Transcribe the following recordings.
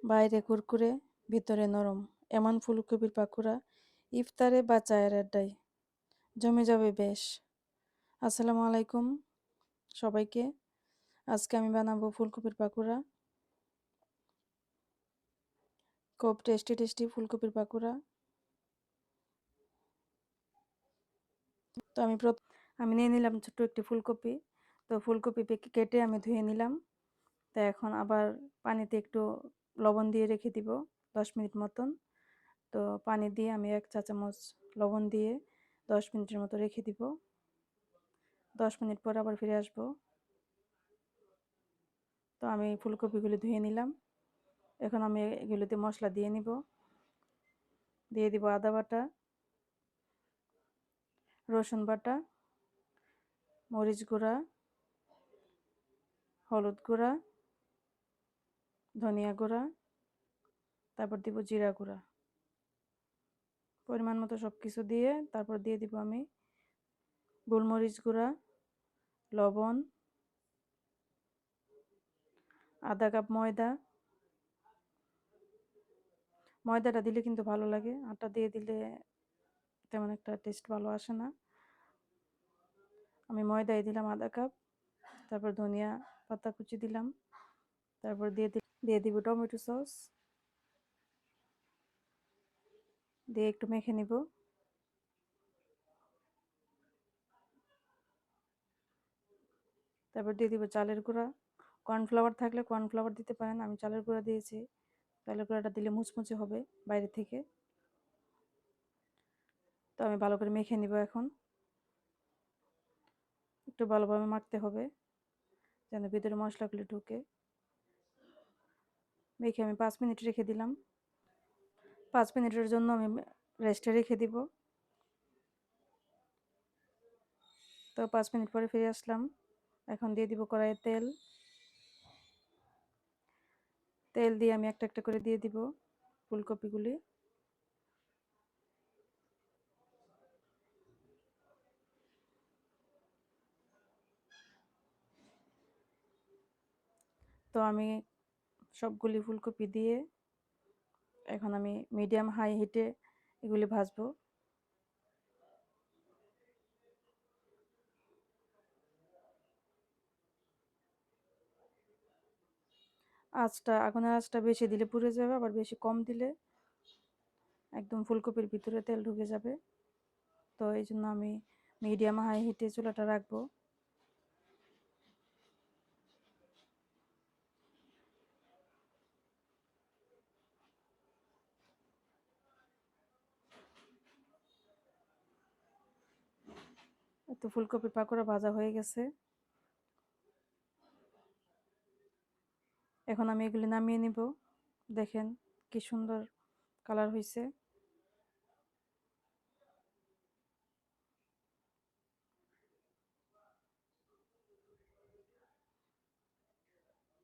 বাইরে কুরকুরে ভিতরে নরম, এমন ফুলকপির পাকোড়া ইফতারে বা চায়ের আড্ডায় জমে যাবে বেশ। আসসালামু আলাইকুম সবাইকে। আজকে আমি বানাবো ফুলকপির পাকোড়া। খুব টেস্টি ফুলকপির পাকোড়া। তো আমি নিয়ে নিলাম ছোট্ট একটি ফুলকপি। তো ফুলকপি কেটে আমি ধুয়ে নিলাম। তো এখন আবার পানিতে একটু লবণ দিয়ে রেখে দিব 10 মিনিট মতন। তো পানি দিয়ে আমি 1 চা চামচ লবণ দিয়ে 10 মিনিটের মতো রেখে দিব। 10 মিনিট পর আবার ফিরে আসব। তো আমি ফুলকপিগুলি ধুয়ে নিলাম। এখন আমি এগুলোতে মশলা দিয়ে নিব। দিয়ে দিব আদা বাটা, রসুন বাটা, মরিচ গুঁড়া, হলুদ গুঁড়া, ধনিয়া গুঁড়া, তারপর দিব জিরা গুঁড়া। পরিমাণ মতো সব কিছু দিয়ে তারপর দিয়ে দিব আমি গোলমরিচ গুঁড়া, লবণ, আধা কাপ ময়দা। ময়দাটা দিলে কিন্তু ভালো লাগে, আটা দিয়ে দিলে তেমন একটা টেস্ট ভালো আসে না। আমি ময়দাই দিলাম আধা কাপ। তারপর ধনিয়া পাতা কুচি দিলাম। তারপর দিয়ে দিব টমেটো সস, দিয়ে একটু মেখে নিব। তারপর দিয়ে দিব চালের গুঁড়া। কর্নফ্লাওয়ার থাকলে কর্নফ্লাওয়ার দিতে পারেন, আমি চালের গুঁড়া দিয়েছি। চালের গুঁড়াটা দিলে মুচমুচে হবে বাইরে থেকে। তো আমি ভালো করে মেখে নিব। এখন একটু ভালোভাবে মাখতে হবে যেন ভিতরে মশলাগুলো ঢুকে। মেখে আমি 5 মিনিট রেখে দিলাম। 5 মিনিটের জন্য আমি রেস্টে রেখে দিব। তো 5 মিনিট পরে ফিরে আসলাম। এখন দিয়ে দিব কড়াইয়ে তেল। তেল দিয়ে আমি একটা একটা করে দিয়ে দিব ফুলকপিগুলি। তো আমি সবগুলি ফুলকপি দিয়ে এখন আমি মিডিয়াম হাই হিটে এগুলি ভাজবো। আগুনের আঁচটা বেশি দিলে পুড়ে যাবে, আবার বেশি কম দিলে একদম ফুলকপির ভিতরে তেল ঢুকে যাবে। তো এই জন্য আমি মিডিয়াম হাই হিটে চুলাটা রাখবো। তো ফুলকপির পাকোড়া ভাজা হয়ে গেছে। এখন আমি এগুলি নামিয়ে নিব। দেখেন কি সুন্দর কালার হয়েছে।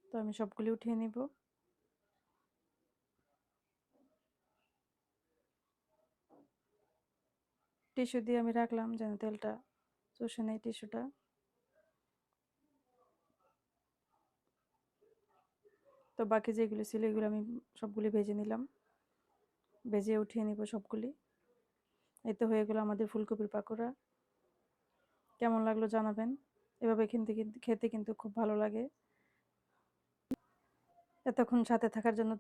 তো আমি সবগুলি উঠিয়ে নিব। টিস্যু দিয়ে আমি রাখলাম যেন তেলটা চুষে নেয় টিস্যুটা। তো বাকি যেগুলো ছিল এগুলো আমি সবগুলি ভেজে নিলাম। ভেজে উঠিয়ে নিব সবগুলি। এই তো হয়ে গেল আমাদের ফুলকপির পাকোড়া। কেমন লাগলো জানাবেন। এভাবে খেতে কিন্তু খুব ভালো লাগে। এতক্ষণ সাথে থাকার জন্য